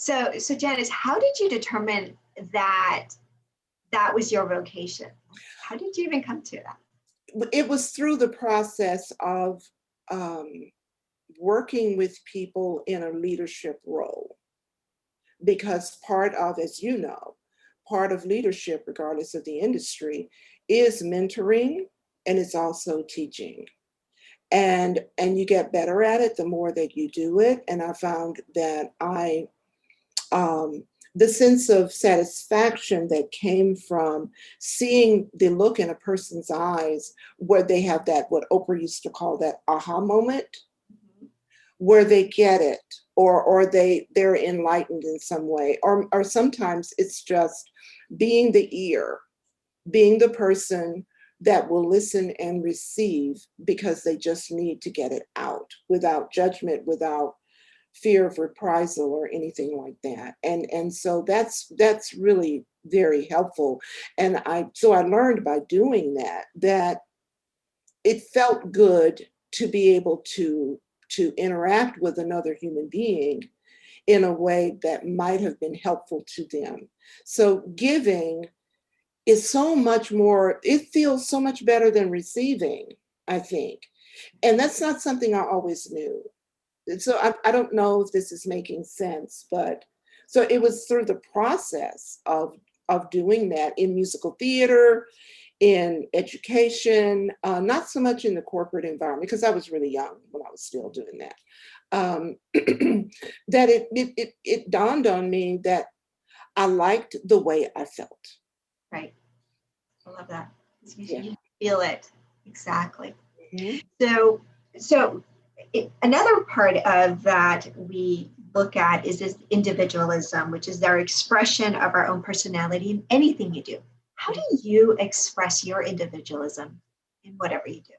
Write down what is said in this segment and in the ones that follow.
So Janice, how did you determine that that was your vocation? How did you even come to that? It was through the process of working with people in a leadership role. Because part of, as you know, part of leadership, regardless of the industry, is mentoring, and it's also teaching. And you get better at it the more that you do it. And I found that the sense of satisfaction that came from seeing the look in a person's eyes where they have that, what Oprah used to call that aha moment, where they get it, or they're enlightened in some way, or sometimes it's just being the ear, being the person that will listen and receive because they just need to get it out without judgment, without fear of reprisal or anything like that. And so that's really very helpful. And I learned by doing that it felt good to be able to interact with another human being in a way that might have been helpful to them. So giving is so much more, it feels so much better than receiving, I think. And that's not something I always knew. So I don't know if this is making sense, but so it was through the process of doing that in musical theater, in education, not so much in the corporate environment, because I was really young when I was still doing that. That it dawned on me that I liked the way I felt. Right. I love that. Yeah. You feel it. Exactly. Mm-hmm. So another part of that we look at is this individualism, which is our expression of our own personality in anything you do. How do you express your individualism in whatever you do?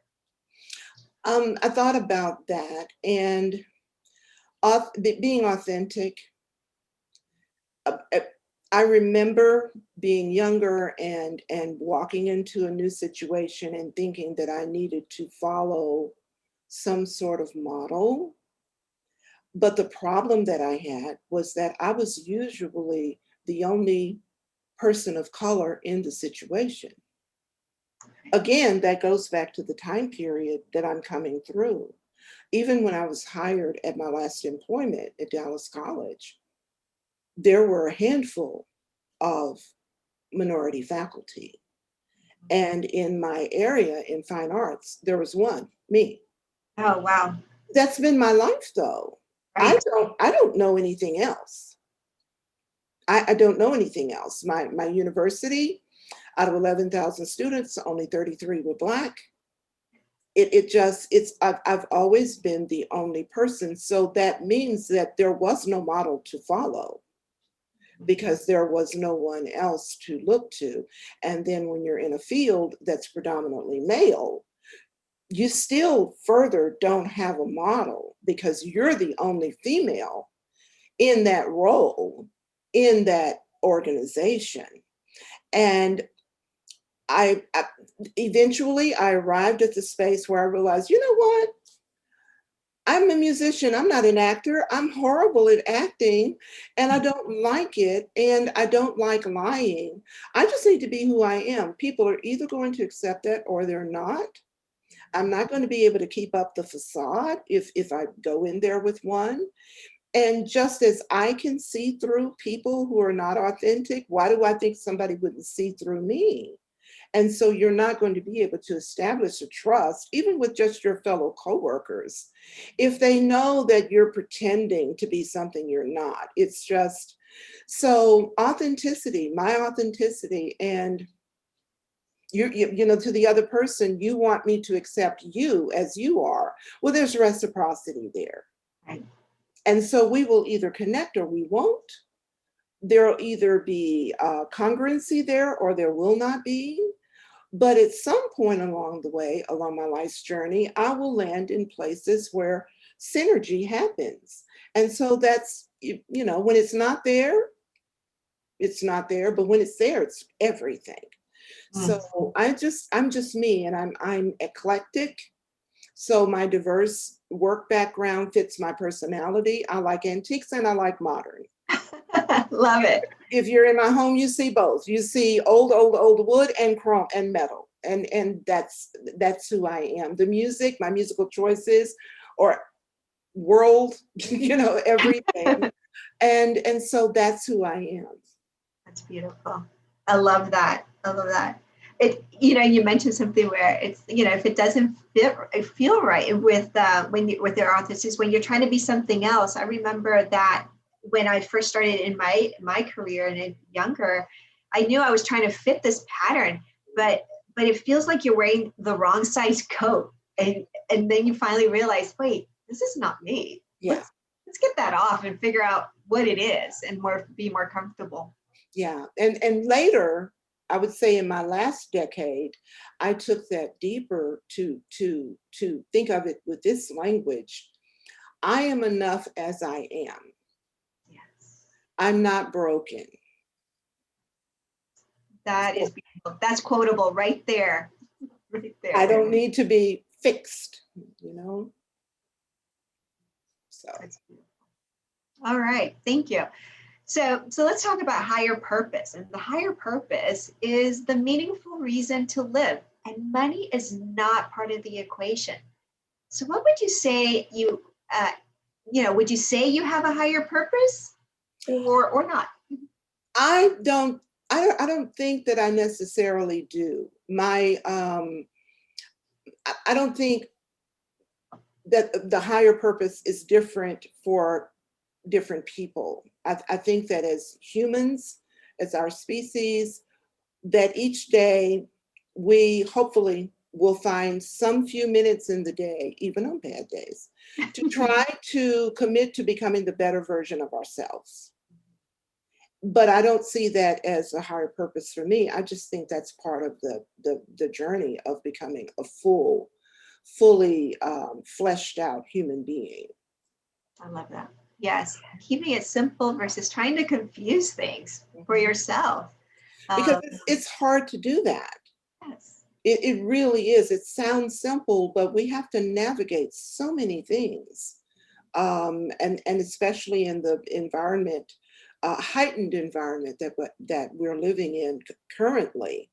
I thought about that, and being authentic. I remember being younger and walking into a new situation and thinking that I needed to follow some sort of model. But the problem that I had was that I was usually the only person of color in the situation. Again, that goes back to the time period that I'm coming through. Even when I was hired at my last employment at Dallas College, there were a handful of minority faculty. And in my area in fine arts, there was one, me. Oh, wow. That's been my life though. Right. I don't know anything else. I don't know anything else. My university, out of 11,000 students, only 33 were Black. I've always been the only person. So that means that there was no model to follow because there was no one else to look to. And then when you're in a field that's predominantly male, you still further don't have a model because you're the only female in that role, in that organization. And I eventually arrived at the space where I realized, you know what? I'm a musician. I'm not an actor. I'm horrible at acting and I don't like it. And I don't like lying. I just need to be who I am. People are either going to accept that or they're not. I'm not going to be able to keep up the facade if I go in there with one. And just as I can see through people who are not authentic, why do I think somebody wouldn't see through me? And so you're not going to be able to establish a trust, even with just your fellow coworkers, if they know that you're pretending to be something you're not. It's just, so authenticity, my authenticity, and you know, to the other person, you want me to accept you as you are. Well, there's reciprocity there. Right. And so we will either connect or we won't. There'll either be congruency there or there will not be. But at some point along the way, along my life's journey, I will land in places where synergy happens. And so that's, you know, when it's not there, it's not there. But when it's there, it's everything. So I'm just me, and I'm eclectic. So my diverse work background fits my personality. I like antiques and I like modern. Love it. If you're in my home, you see both. You see old wood and chrome and metal. And that's who I am. The music, my musical choices, or world, everything. And so that's who I am. That's beautiful. I love that. I love that. You mentioned something where it's, if it doesn't feel right with with their authors, when you're trying to be something else. I remember that when I first started in my career and younger, I knew I was trying to fit this pattern, but it feels like you're wearing the wrong size coat, and then you finally realize, wait, this is not me. Yeah. Let's get that off and figure out what it is and be more comfortable. Yeah. And later, I would say in my last decade, I took that deeper to think of it with this language. I am enough as I am. Yes. I'm not broken. That is beautiful. That's quotable right there. Right there. I don't need to be fixed, So. All right. Thank you. So let's talk about higher purpose. And the higher purpose is the meaningful reason to live. And money is not part of the equation. So what would you say would you say you have a higher purpose or not? I don't think that I necessarily do. I don't think that the higher purpose is different for different people. I think that as humans, as our species, that each day we hopefully will find some few minutes in the day, even on bad days, to try to commit to becoming the better version of ourselves. But I don't see that as a higher purpose for me. I just think that's part of the journey of becoming a fully fleshed out human being. I love that. Yes, keeping it simple versus trying to confuse things for yourself. Because it's hard to do that. Yes. It really is. It sounds simple, but we have to navigate so many things. And especially in the environment, heightened environment that we're living in currently.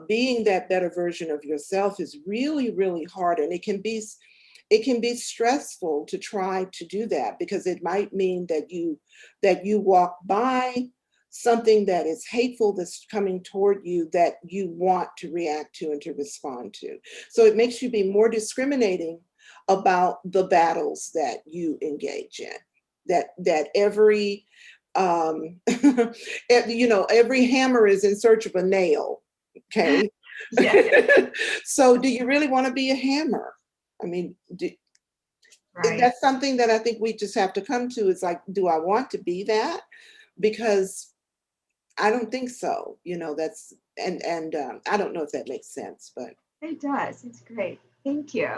Being that better version of yourself is really, really hard. And it can be stressful to try to do that, because it might mean that you walk by something that is hateful that's coming toward you, that you want to react to and to respond to. So it makes you be more discriminating about the battles that you engage in. That every every hammer is in search of a nail. Okay. Yeah. So do you really want to be a hammer? I mean, Right. that's something that I think we just have to come to. It's like, do I want to be that? Because I don't think so. That's and I don't know if that makes sense, but it does. It's great. Thank you.